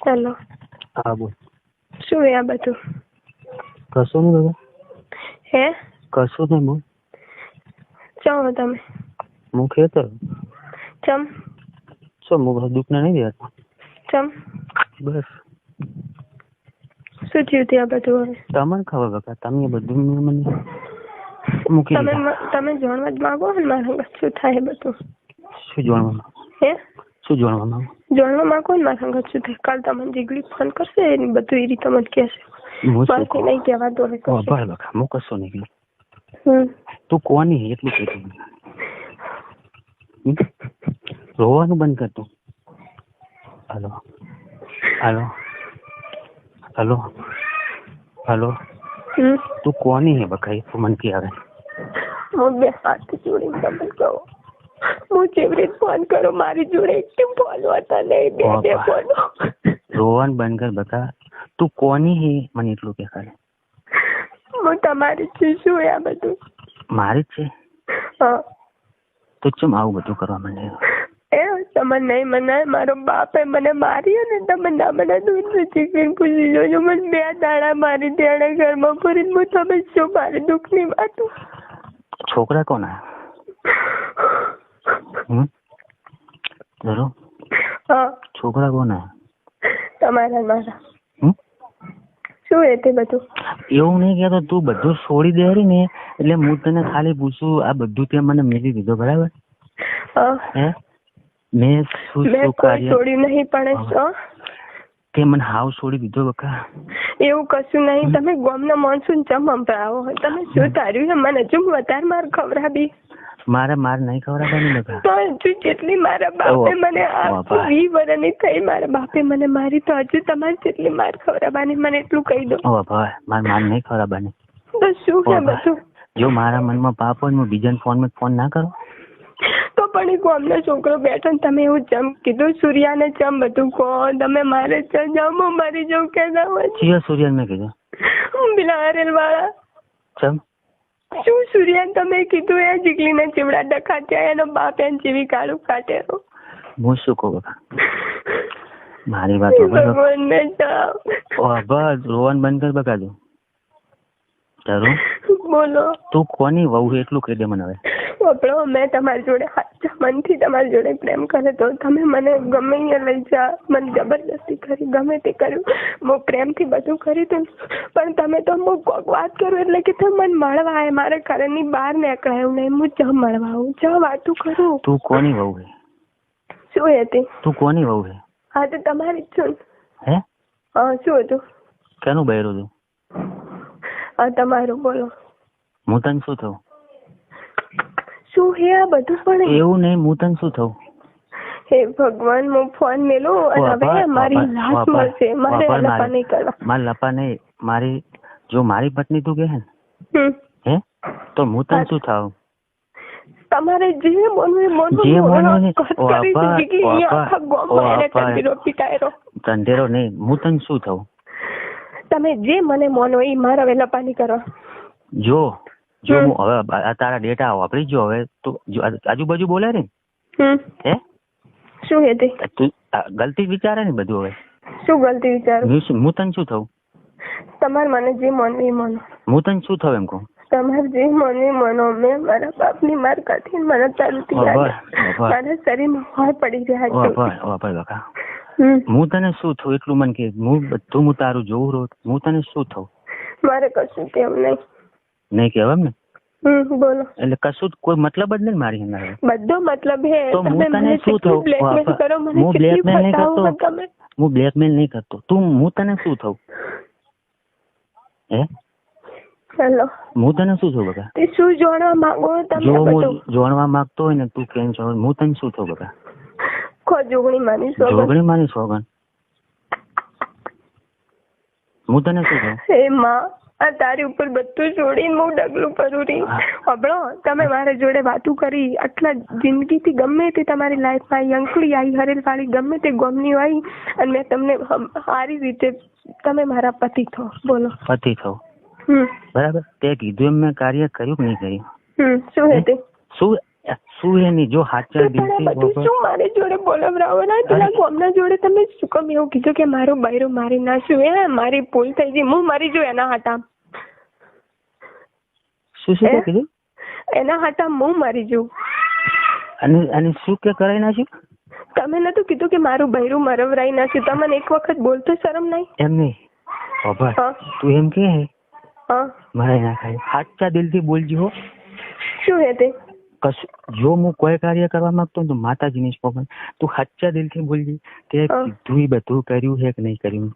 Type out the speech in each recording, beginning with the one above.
Hello. હા બોલ. શું આ બધું? કશું નહીં દાદા. હે? કશું નહીં બોલ. ચાલો તમે. હું ખેતર. ચમ? શું હું દુઃખના નહીં દેતા? ચમ? બસ. શું થયું ત્યાં બધું હવે? તમને ખબર બકા, તમે બધું મને મૂકી દીધા. તમે જાણવા જ માંગો ને મારા શું થાય બધું? શું જાણવા માંગો? હે? શું જાણવા માંગો? જાણવા માંગો ને મારા સંગત શું થાય? કાલ તમને જીગલી ફોન કરશે એની બધું એ રીતે મને કહેશે. મારથી નહીં કહેવા દો. બકા હું કશું નહીં કહ્યું. તું કોની એટલું કહેતું? રોવાનું બંધ કર તું. હાલો હાલો હાલો હાલો. તું કોની હે બકા? તું મને કે આવે. હું બે હાથ જોડીને તમને કહું, હું જેવી રીતે ફોન કરો મારી જોડે એક ફોન હોતા નહીં. બે ફોન. રોવાનું બંધ કર બકા. તું કોની હે મને એટલું કે ખાલી. હું તમારી છું. શું આ બધું? મારી જ છે. હા. તો ચમ આવું બધું કરવા માંડે? એ તમે નહીં મનાય. મારો બાપે મને માર્યો ને તમે ના મને દૂધ ચીકીને પૂછી જોજો. મને 2 દાડા મારી ત્યાં ઘરમાં ફરીને હું તમે શું મારી દુઃખની વાતો. છોકરા કોના? જરૂર. હા. છોકરા કોના? તમારા મારા. શું એ તે બધું? એવું નહીં કહેતો. તું બધું છોડી દે ને એટલે હું તને ખાલી પૂછું, આ બધું તે મને મેળવી દીધો બરાબર? હે? મેં શું છોડ્યું નહીં પણ તે મને હાવ છોડી દીધો બકા. એવું કશું નહીં. તમે ગામના મોનસૂન ચમ સંભળાવો. તમે શું તાર્યું મને હજુ વધારે માર ખવડાવી? મારે નહીં ખવડાવવાની બકા. તો હજુ જેટલી મારા બાપે મને 20 વર્ષની થઈ મારા બાપે મને મારી, તો હજુ તમારે જેટલી માર ખવડાવવાની મને એટલું કહી દો. મારે નહીં ખવડાવવાની. તો શું છે બધું? જો મારા મનમાં પાપ હોય હું બીજાને ફોન ના કરો. તો પણ એ ગામનો છોકરો બેઠો ને તમે એવું ચમ કીધું? સૂર્યાને ચમ બધું કહો તમે? મારે જાઉં મારી જવું કે ના હોય? ચિયા સૂર્યાને મેં કીધું? પેલા હરેલ વાળા. ચમ? શું સૂર્યાને તમે કીધું? એ જીગલીના ચીવડા ડખાત્યા, એનો બાપ એને જેવી કાળું કાઢેલો. હું શું કહું બકા? મારી વાત ભગવાનને જાવ. રોવાનું બંધ કર બકા. તું તારું બોલો. તું કોની વહુ એટલું કહી દે મને હવે. આપણો મેં તમારી જોડે સાચા મનથી તમારી જોડે પ્રેમ કરે તો તમે મને ગમે અહીંયા લઈ જા. મને જબરદસ્તી કરી, ગમે તે કર્યું. હું પ્રેમથી બધું કર્યું હતું, પણ તમે તો હું વાત કરું એટલે કે તમે મને મળવા આવે. મારે ઘરની બહાર નીકળાયું નહીં. હું જ મળવા આવું, જ વાતું કરું. તું કોની વહુ હે? શું હતી? તું કોની વહુ હે? હા તો તમારી જ છું. હે? હા. શું હતું? કેનું બહેરું તું? હા તમારું. બોલો. હું તને શું થયું? શું હે આ બધું? પણ એવું નહીં, હું તને શું થયું? હે ભગવાન, હું ફોન મેલું અને હવે મારી લાશ મળશે. મારે લપા નહીં કરવા. મારે લપા નહીં. મારી જો મારી પત્ની તું કહે ને હે તો હું તને શું થાવ? તમારે જે બોલવું એ બોલવું. ધંધેરો નહીં. હું તને શું થયું? તમે જે મને મોનો એ મારા હવે લપા નહીં કરવા. જો હું હવે તારા ડેટા વાપરી જો હવે તું આજુબાજુ બોલે ને હે શું હે તે? તું ગલતી વિચારે ને બધું. હવે શું ગલતી વિચારું? હું તને શું થયું? તમારે મને જે માનવું એ માનો. હું તને શું થયું એમ કહું? તમારે જે માનવું એ માનો. મેં મારા બાપની માર કાઢી મને ચાલતી મારા શરીરમાં હોય પડી રહ્યા છે. હું તને શું થયું એટલું મને કે. હું તારું જોઉં રોજ. હું તને શું થયું? મારે કશું કેમ નહીં કહેવાય ને. બોલો. એટલે કશું કોઈ મતલબ જ નહીં મારી અંદર. બધો મતલબ હે. તો હું તને શું થયું? હું બ્લેકમેલ નહીં કરતો. હું બ્લેકમેલ નહીં કરતો. હું તને શું થયું? હે? હેલો. હું તને શું થયું બકા? તે શું જાણવા માંગો તમે? જો હું જાણવા માંગતો હોય ને તું કેમ છો? હું તને શું થયું બકા? જોગણી માની સોગન. જોગણી માની સોગન. હું તને શું થયું? હે માં, આ તારી ઉપર બધું છોડીને હું ડગલું કરું રહી. હબળો, તમે મારા જોડે વાતું કરી આટલા જિંદગીથી ગમે તે તમારી લાઈફમાં આવી, અંકલી આવી, હરેલ વાળી ગમે તે ગમની આવી, અને મેં તમને સારી રીતે તમે મારા પતિ થો. બોલો. પતિ થો બરાબર. તે કીધું એમ મેં કાર્ય કર્યું કે નહીં કર્યું? શું હતું? શું શું એની જો સાચા પણ આ દિલથી બધું શું મારી જોડે બોલાવરાવવાના પેલા ગામના જોડે તમે શું કામ એવું કીધું કે મારું બૈરું મારી નાખ્યું? એ મારી ભૂલ થઈ ગઈ, હું મરી જઉં એના હાટા. શું શું કીધું? એના હાટા હું મરી જઉં. અને શું કે કરાઈ નાખ્યું? તમે નતું કીધું કે મારું બૈરું મરવરાઈ નાખ્યું? તમને એક વખત બોલતો શરમ નહીં? એમ નહીં બાબા, તું એમ કે મરાઈ નાખાય. સાચા દિલથી બોલજો. શું હે તે? જો હું કોઈ કાર્ય કરવા માંગતો તો માતાજીની સ્પોકન તું સાચા દિલથી બોલજી કે કીધું બધું કર્યું છે કે નહીં કર્યું.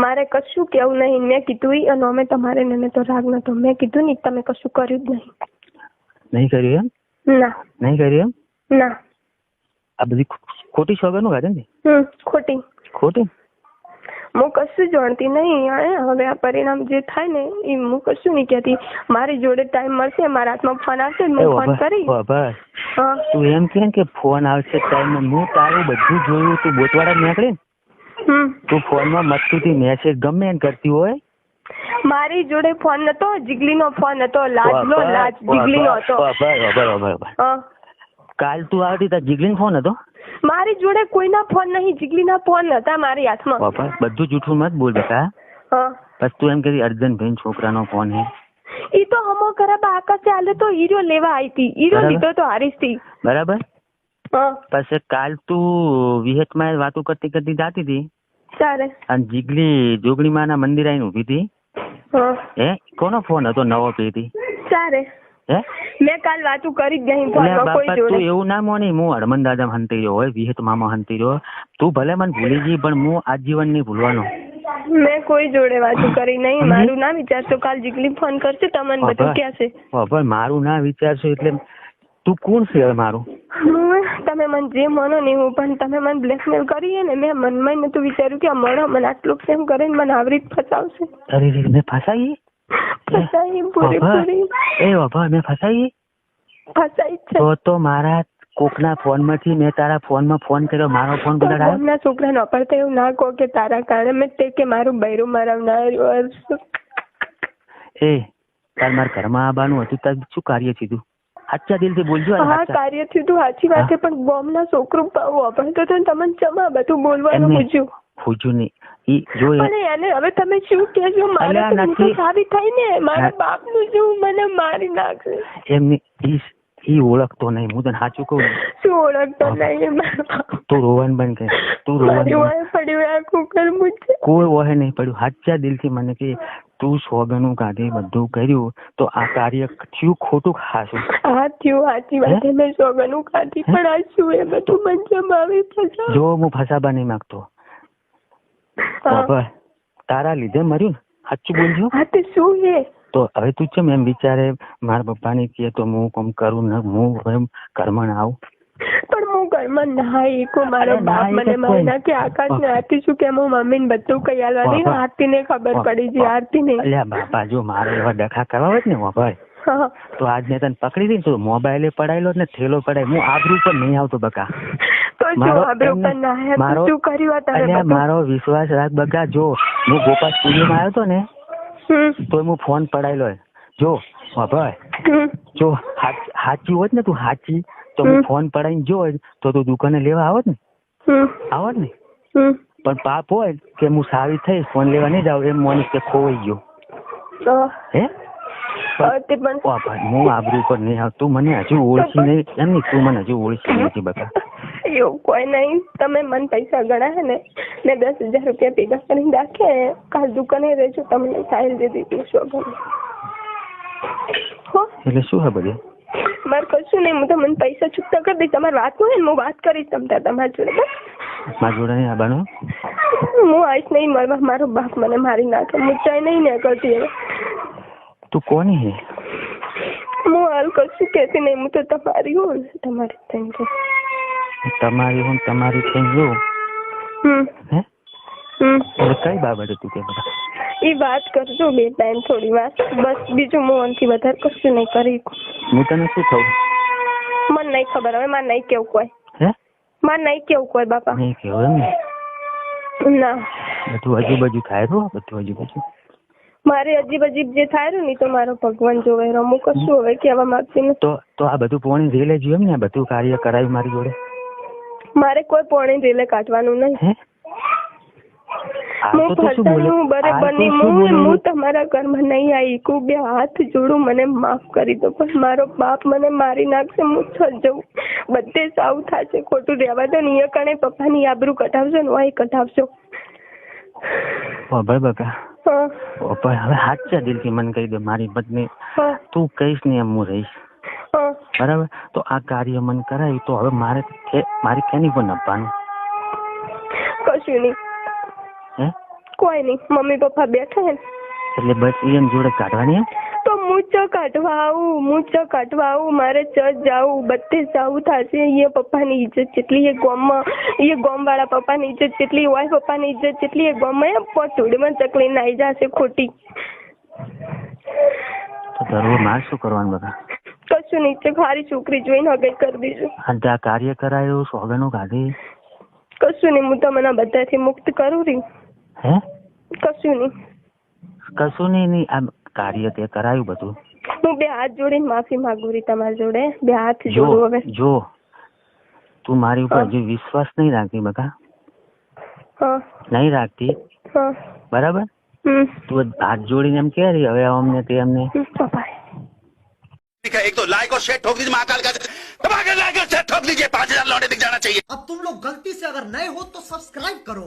મારે કશું કેવું નહીં. મેં કીધું અને અમે તમારે મને તો રાગ નતો. મેં કીધું ને તમે કશું કર્યું જ નહીં. નહીં કર્યું એમ? ના નહીં કર્યું એમ? ના. આ બધી ખોટી સોગંદો કાઢે ને? ખોટી ખોટી. હું કશું જાણતી નહીં. હવે આ પરિણામ જે થાય ને એ હું કશું નહીં કહેતી. મારી જોડે ટાઈમ મળશે, મારા હાથમાં ફોન આવશે, હું ફોન કરી. તું એમ કે ફોન આવશે ટાઈમ, હું તારું બધું જોયું. તું બોતવાડા નીકળી ને તું ફોનમાં મસ્તીથી મેસેજ ગમે એમ કરતી હોય. મારી જોડે ફોન નતો, જીગલીનો ફોન હતો. લાજ જીગલીનો હતો. કાલ તું આવતી તાર જીગલીનો ફોન હતો? મારી જોડે કોઈના ફોન નહીં, જીગલીના ફોન હતા મારી હાથમાં. બધું જૂઠું મત બોલ બેટા. બસ તું એમ કે અર્જનભાઈ છોકરાનો ફોન હે. ઈ તો હમો ખરાબ આકાશે આલે તો હીરો લેવા આવી હતી. હીરો લીધો તો હારીસ થી. બરાબર. પછી કાલ તું વિહેતમાં વાતો કરતી કરતી જાતી હતી. ચાલે. અને જીગલી જોગણીમાં ના મંદિર આવીને ઉભી હતી. હે કોનો ફોન હતો? નવો પીતી. ચાલે. મેં કાલ વાતું કરી જ નહીં. તું એવું ના મોની, હું હરમન દાદા હંતી રહ્યો હોય, વિહેત મામા હંતી રહ્યો. તું ભલે મને ભૂલી ગઈ પણ હું આજીવન નહીં ભૂલવાનો. મેં કોઈ જોડે વાતું કરી નહીં. મારું ના વિચારશો, કાલ જીગલી ફોન કરશે તમને બધું ક્યાં છે. મારું ના વિચારશો એટલે તું કોણ છે મારું? તમે મને જે માનો ને હું, પણ તમે મને બ્લેકમેલ કરી ને મેં મનમાં નતું વિચાર્યું કે આ મને આટલું પ્રેમ કરીને મને આવી રીતે ફસાવશે. અરે મેં ફસાઈ? તો મારા કોકના ફોન માંથી મેં તારા ફોન માં ફોન કર્યો, મારો ફોન ના છોકરા નો પડતા એવું ના કહો કે તારા કારણે મેં તે કે મારું બૈરું મરાવનાર. એ તાર મારા ઘરમાં આવવાનું હતું, તાર શું કાર્ય થયું? સાચા દિલથી બોલજો. હા કાર્ય થયું તું, સાચી વાત છે, પણ બોમ્બ ના છોકરું વાપરતો તો તમને ચમા બધું બોલવાનું પૂછ્યું. પૂછ્યું નહીં. એને હવે તમે શું કહેશો? મારે તો સારી થઈ ને મારા બાપ નું શું મને મારી નાખશે. એમની ઈ ઓળખતો નહીં. હું તને સાચું કહું. શું ઓળખતો નહીં? તું રોવાનું બંધ કર. તું રોવાનું પડ્યું આખું કરવું છે. કોઈ ઓહે નહીં પડ્યું. સાચા દિલથી મને કે તું સોગનું કાઢી બધું કર્યું તો આ કાર્ય થયું ખોટું ખાશું. હા થયું, સાચી વાત. મેં સોગનું કાઢી પણ આ શું એ બધું મંજમ આવી ફસા. જો હું ફસાવા નહીં માંગતો. તારા લીધે મર્યું ને, સાચું બોલજો. હા તે શું છે? તો હવે તું છે એમ વિચારે મારા પપ્પાની કહે તો હું કોમ કરું ને, હું એમ ઘરમાં આવું. પણ હું ઘરમાં ના એકું. મારો બાપ મને મારી નાખે. આકાશ ને આરતી શું કે હું મમ્મી ને બધું કઈ આલવા નહીં. આરતી ને ખબર પડી છે. આરતી ને અલ્યા બાપા જો મારે એવા ડખા કરવા હોય ને ભાઈ તો આજ ને તને પકડી દઈ તો મોબાઈલે પડાયેલો ને થેલો પડાય. હું આબરૂ પર નહીં આવતો બકા. મારો વિશ્વાસ રાખ બકા. જો હું ગોપાલ સ્ટુડિયો માં આવ્યો હતો ને તો હું ફોન પડાયેલો. જો ભાઈ જો હાચી હોત ને તું હાચી તો હું ફોન પડાઈને જો તો તું દુકાને લેવા આવત ને. આવત ને. પણ પાપ હોય કે હું સારી થઈ ફોન લેવા નહીં જાવ એમ મોની કે ખોવાઈ ગયો. હે હું આબરૂ પર નહીં આવતું. મને હજુ ઓળખી નહીં. એમ નહીં તું મને હજુ ઓળખી નથી બકા. એવું કોઈ નહીં. તમે મને પૈસા ગણા ને મેં 10,000 રૂપિયા ભેગા કરીને રાખે. કાલ દુકાને રહેજો. તમને સાહેલ દે દીધું શોખ. એટલે શું હે બધે? મારે કશું નહીં. હું તો મને પૈસા ચૂકતા કરી દઈશ. તમારે વાત હોય ને હું વાત કરીશ તમારા જોડે. મારા જોડે નહીં આવવાનું. હું આવીશ નહીં મળવા. મારો બાપ મને મારી નાખે. હું ચાય નહીં ને કરતી. હવે તું કોની હે? હું હાલ કશું કહેતી નહીં. હું તો તમારી હું તમારી થઈ ગઈ. તમારી હું તમારી થઈ ગયું. હે કઈ બાબતે તું કે બધા એ વાત કરજો બે ટાઈમ થોડી વાર બસ. બીજું હું આનાથી વધારે કશું નહીં કરી. હું તને શું થયું? મને નહીં ખબર. હવે મારે નહીં કેવું કોઈ. હે મારે નહીં કેવું કોઈ બાપા. નહીં કેવું એમ ને? ના બધું આજુબાજુ થાય તો બધું આજુબાજુ મારે અજીબ અજીબ જે થાય ને તો મારો ભગવાન જોવે. રમું કશું હવે કહેવા માંગતી નથી. તો આ બધું પોણી રેલે જોયું એમ ને? આ બધું કાર્ય કરાયું મારી જોડે? મારે કોઈ પોણી રેલે કાઢવાનું નહીં. હું ફસાણું બરાબરની હું તમારા ઘરમાં નહીં આવી. હું બે હાથ જોડું, મને માફ કરી દો. પણ મારો બાપ મને મારી નાખશે. હું છ જવું બધે સાવ થશે. ખોટું રહેવા દો ને. એ કણે પપ્પાની આબરૂ કઢાવશો ને વાય કઢાવશો. ભાઈ બકા હવે સાચા દિલથી મને કહી દે મારી પત્ની, તું કહીશ ને એમ હું રહીશ. બરાબર? તો આ કાર્ય મને કરાયું તો હવે મારે કેની પણ આપવાનું? કશું નહીં. હે? કોઈ નહીં. મમ્મી પપ્પા બેઠા ને એટલે બસ એમ જોડે કાઢવાની? તો હું ચ કાઢવા આવું. મારે ચ જાવું, બધે જાવું થશે. એ પપ્પાની ઇજ્જત જેટલી એ ગામમાં, એ ગામ વાળા પપ્પાની ઇજ્જત જેટલી હોય, પપ્પાની ઇજ્જત જેટલી એ ગામમાં એમ પોટુડીમાં ચકલી નાઈ જશે ખોટી. તો ધરવો માર શું કરવાનું બધા? કશું નહીં. ખારી છોકરી જોઈને હગાઈ કરી દઈશું. અને આ કાર્ય કરાયું, સોગનો કાઢી, કશું નહીં. હું તમને બધાથી મુક્ત કરું રહી. હે? કશું નહીં. આ કાર્ય તે કરાયું બધું. હું બે હાથ જોડીને માફી માંગુ રહી તમારી જોડે. બે હાથ જોડું. હવે જો તું મારી ઉપર હજુ વિશ્વાસ નહીં રાખતી બકા, નહીં રાખતી, બરાબર? તું હાથ જોડીને એમ કે રહી હવે અમને તે અમને एक तो लाइक और शेयर ठोक दीजिए, महाकाल का दबाकर लाइक और शेयर ठोक दीजिए, 5000 लौटे दिख जाना चाहिए. अब तुम लोग गलती से अगर नए हो तो सब्सक्राइब करो